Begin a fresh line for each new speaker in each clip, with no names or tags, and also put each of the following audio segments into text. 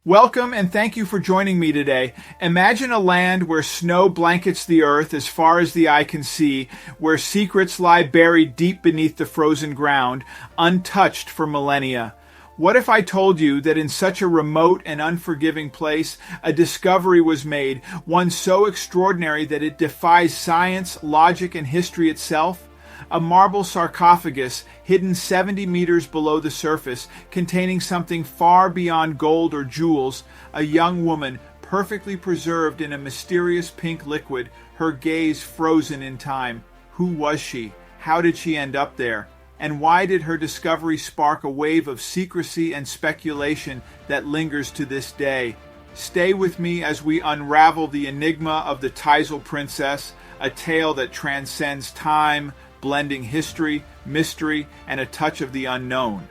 Welcome and thank you for joining me today. Imagine a land where snow blankets the earth as far as the eye can see, where secrets lie buried deep beneath the frozen ground, untouched for millennia. What if I told you that in such a remote and unforgiving place, a discovery was made, one so extraordinary that it defies science, logic, and history itself? A marble sarcophagus hidden 70 meters below the surface, containing something far beyond gold or jewels, a young woman perfectly preserved in a mysterious pink liquid, her gaze frozen in time. Who was she? How did she end up there? And why did her discovery spark a wave of secrecy and speculation that lingers to this day? Stay with me as we unravel the enigma of the Teisel Princess, a tale that transcends time, blending history, mystery, and a touch of the unknown.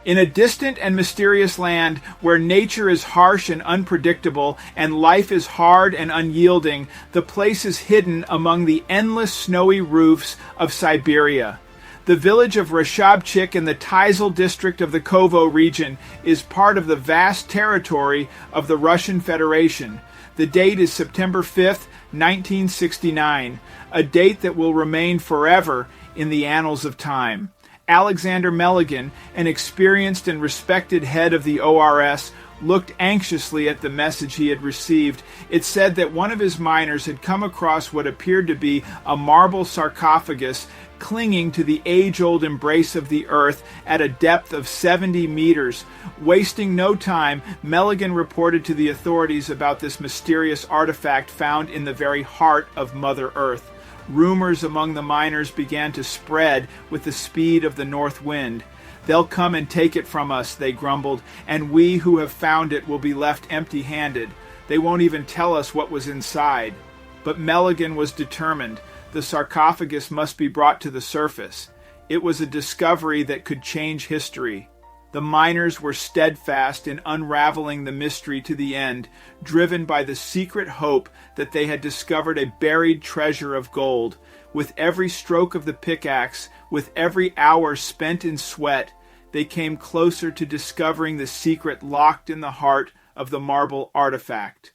In a distant and mysterious land where nature is harsh and unpredictable and life is hard and unyielding, the place is hidden among the endless snowy roofs of Siberia. The village of Reshabchik in the Teisel district of the Kovo region is part of the vast territory of the Russian Federation. The date is September 5th, 1969, a date that will remain forever in the annals of time. Alexander Meligan, an experienced and respected head of the ORS, looked anxiously at the message he had received. It said that one of his miners had come across what appeared to be a marble sarcophagus clinging to the age-old embrace of the earth at a depth of 70 meters. Wasting no time, Meligan reported to the authorities about this mysterious artifact found in the very heart of Mother Earth. Rumors among the miners began to spread with the speed of the north wind. "They'll come and take it from us," they grumbled, "and we who have found it will be left empty-handed. They won't even tell us what was inside." But Meligan was determined. The sarcophagus must be brought to the surface. It was a discovery that could change history. The miners were steadfast in unraveling the mystery to the end, driven by the secret hope that they had discovered a buried treasure of gold. With every stroke of the pickaxe, with every hour spent in sweat, they came closer to discovering the secret locked in the heart of the marble artifact.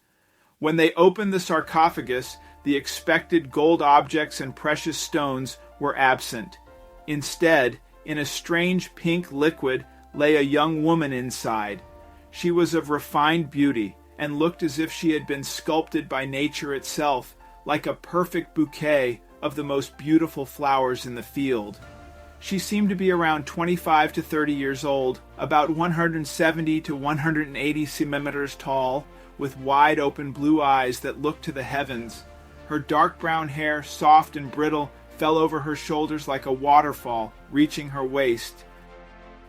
When they opened the sarcophagus, the expected gold objects and precious stones were absent. Instead, in a strange pink liquid, lay a young woman inside. She was of refined beauty and looked as if she had been sculpted by nature itself, like a perfect bouquet of the most beautiful flowers in the field. She seemed to be around 25 to 30 years old, about 170 to 180 centimeters tall, with wide open blue eyes that looked to the heavens. Her dark brown hair, soft and brittle, fell over her shoulders like a waterfall, reaching her waist.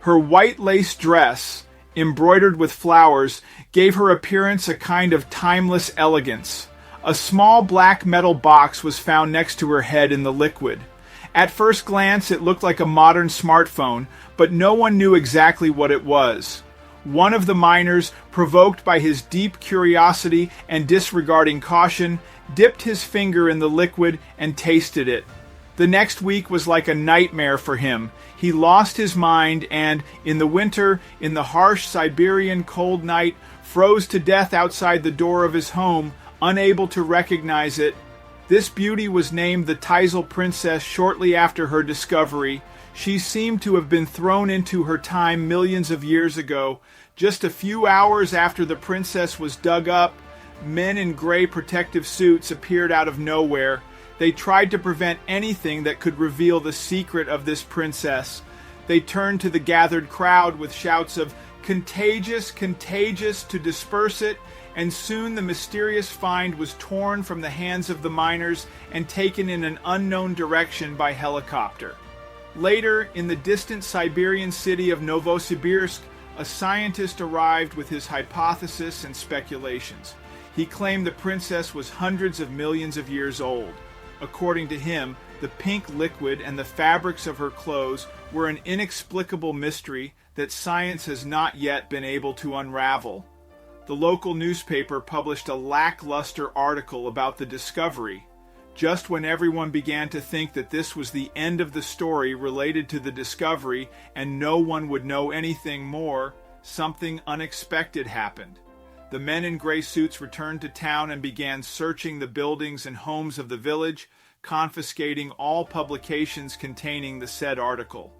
Her white lace dress, embroidered with flowers, gave her appearance a kind of timeless elegance. A small black metal box was found next to her head in the liquid. At first glance, it looked like a modern smartphone, but no one knew exactly what it was. One of the miners, provoked by his deep curiosity and disregarding caution, dipped his finger in the liquid and tasted it. The next week was like a nightmare for him. He lost his mind and, in the winter, in the harsh Siberian cold night, froze to death outside the door of his home, unable to recognize it. This beauty was named the Teisel Princess shortly after her discovery. She seemed to have been thrown into her time millions of years ago. Just a few hours after the princess was dug up, men in gray protective suits appeared out of nowhere. They tried to prevent anything that could reveal the secret of this princess. They turned to the gathered crowd with shouts of "Contagious, contagious," to disperse it, and soon the mysterious find was torn from the hands of the miners and taken in an unknown direction by helicopter. Later, in the distant Siberian city of Novosibirsk, a scientist arrived with his hypothesis and speculations. He claimed the princess was hundreds of millions of years old. According to him, the pink liquid and the fabrics of her clothes were an inexplicable mystery that science has not yet been able to unravel. The local newspaper published a lackluster article about the discovery. Just when everyone began to think that this was the end of the story related to the discovery and no one would know anything more, something unexpected happened. The men in gray suits returned to town and began searching the buildings and homes of the village, confiscating all publications containing the said article.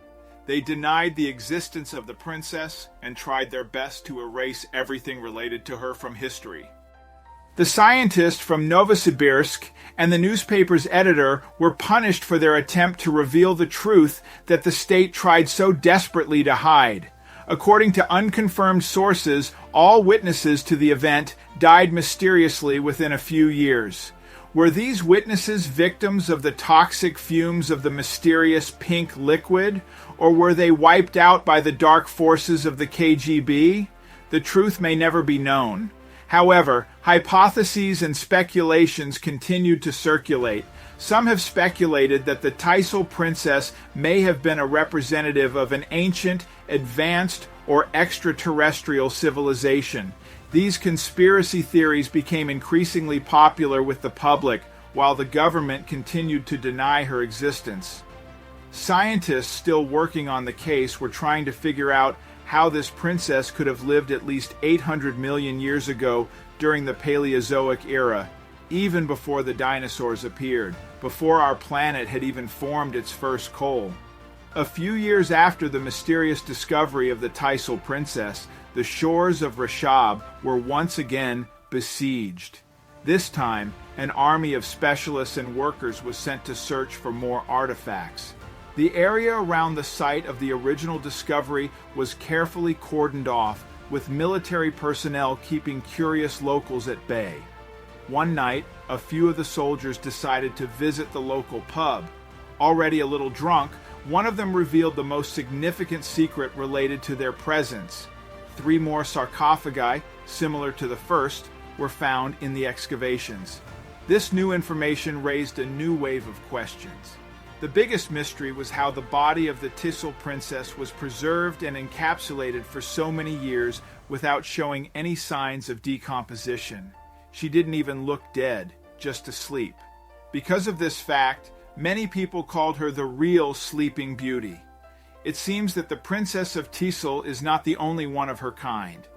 They denied the existence of the princess and tried their best to erase everything related to her from history. The scientist from Novosibirsk and the newspaper's editor were punished for their attempt to reveal the truth that the state tried so desperately to hide. According to unconfirmed sources, all witnesses to the event died mysteriously within a few years. Were these witnesses victims of the toxic fumes of the mysterious pink liquid, or were they wiped out by the dark forces of the KGB? The truth may never be known. However, hypotheses and speculations continued to circulate. Some have speculated that the Tysol princess may have been a representative of an ancient, advanced, or extraterrestrial civilization. These conspiracy theories became increasingly popular with the public, while the government continued to deny her existence. Scientists still working on the case were trying to figure out how this princess could have lived at least 800 million years ago during the Paleozoic era, even before the dinosaurs appeared, before our planet had even formed its first coal. A few years after the mysterious discovery of the Tysol princess, the shores of Rashab were once again besieged. This time, an army of specialists and workers was sent to search for more artifacts. The area around the site of the original discovery was carefully cordoned off, with military personnel keeping curious locals at bay. One night, a few of the soldiers decided to visit the local pub. Already a little drunk, one of them revealed the most significant secret related to their presence. 3 more sarcophagi, similar to the first, were found in the excavations. This new information raised a new wave of questions. The biggest mystery was how the body of the Tysol princess was preserved and encapsulated for so many years without showing any signs of decomposition. She didn't even look dead, just asleep. Because of this fact, many people called her the real Sleeping Beauty. It seems that the Princess of Tysol is not the only one of her kind.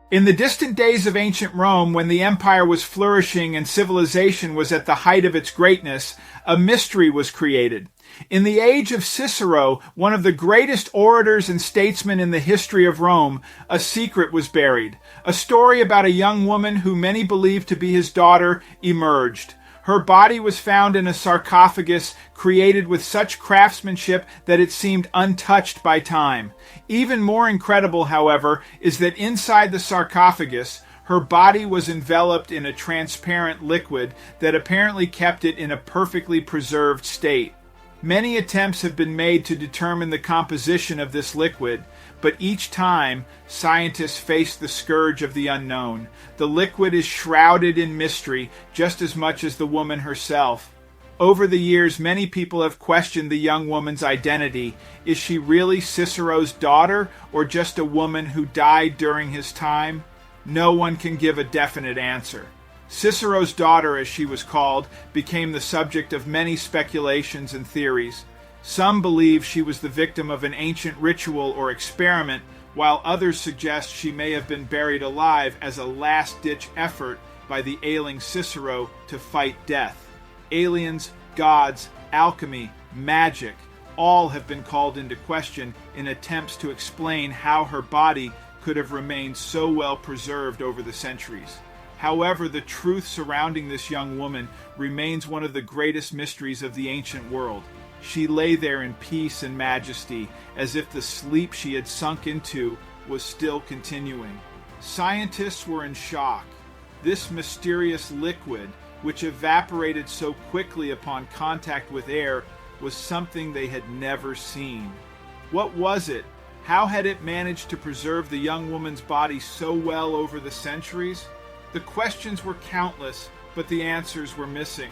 In the distant days of ancient Rome, when the empire was flourishing and civilization was at the height of its greatness, a mystery was created. In the age of Cicero, one of the greatest orators and statesmen in the history of Rome, a secret was buried. A story about a young woman who many believed to be his daughter emerged. Her body was found in a sarcophagus created with such craftsmanship that it seemed untouched by time. Even more incredible, however, is that inside the sarcophagus, her body was enveloped in a transparent liquid that apparently kept it in a perfectly preserved state. Many attempts have been made to determine the composition of this liquid, but each time, scientists face the scourge of the unknown. The liquid is shrouded in mystery just as much as the woman herself. Over the years, many people have questioned the young woman's identity. Is she really Cicero's daughter, or just a woman who died during his time? No one can give a definite answer. Cicero's daughter, as she was called, became the subject of many speculations and theories. Some believe she was the victim of an ancient ritual or experiment, while others suggest she may have been buried alive as a last-ditch effort by the ailing Cicero to fight death. Aliens, gods, alchemy, magic, all have been called into question in attempts to explain how her body could have remained so well preserved over the centuries. However, the truth surrounding this young woman remains one of the greatest mysteries of the ancient world. She lay there in peace and majesty, as if the sleep she had sunk into was still continuing. Scientists were in shock. This mysterious liquid, which evaporated so quickly upon contact with air, was something they had never seen. What was it? How had it managed to preserve the young woman's body so well over the centuries? The questions were countless, but the answers were missing.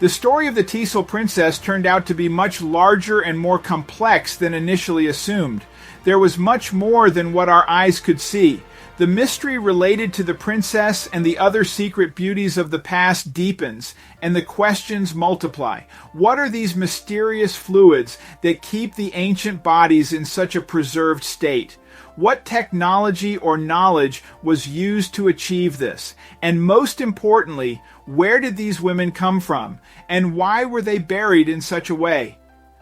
The story of the Tysol princess turned out to be much larger and more complex than initially assumed. There was much more than what our eyes could see. The mystery related to the princess and the other secret beauties of the past deepens, and the questions multiply. What are these mysterious fluids that keep the ancient bodies in such a preserved state? What technology or knowledge was used to achieve this? And most importantly, where did these women come from? And why were they buried in such a way?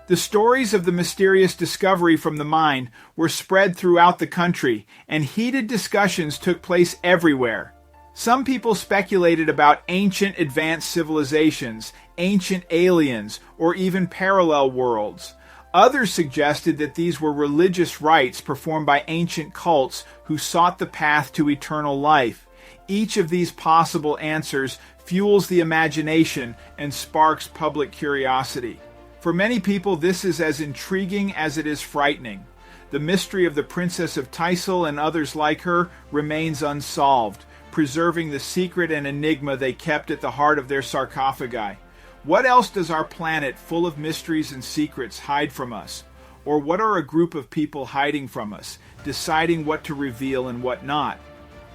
The stories of the mysterious discovery from the mine were spread throughout the country, and heated discussions took place everywhere. Some people speculated about ancient advanced civilizations, ancient aliens, or even parallel worlds. Others suggested that these were religious rites performed by ancient cults who sought the path to eternal life. Each of these possible answers fuels the imagination and sparks public curiosity. For many people, this is as intriguing as it is frightening. The mystery of the Princess of Tysil and others like her remains unsolved, preserving the secret and enigma they kept at the heart of their sarcophagi. What else does our planet full of mysteries and secrets hide from us? Or what are a group of people hiding from us, deciding what to reveal and what not?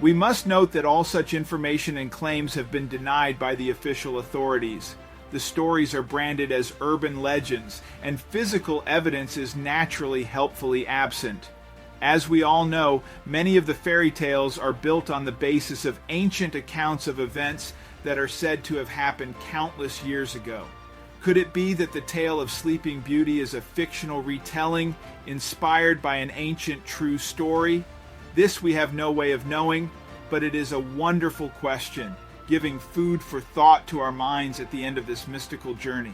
We must note that all such information and claims have been denied by the official authorities. The stories are branded as urban legends, and physical evidence is naturally helpfully absent. As we all know, many of the fairy tales are built on the basis of ancient accounts of events that are said to have happened countless years ago. Could it be that the tale of Sleeping Beauty is a fictional retelling inspired by an ancient true story? This we have no way of knowing, but it is a wonderful question, giving food for thought to our minds at the end of this mystical journey.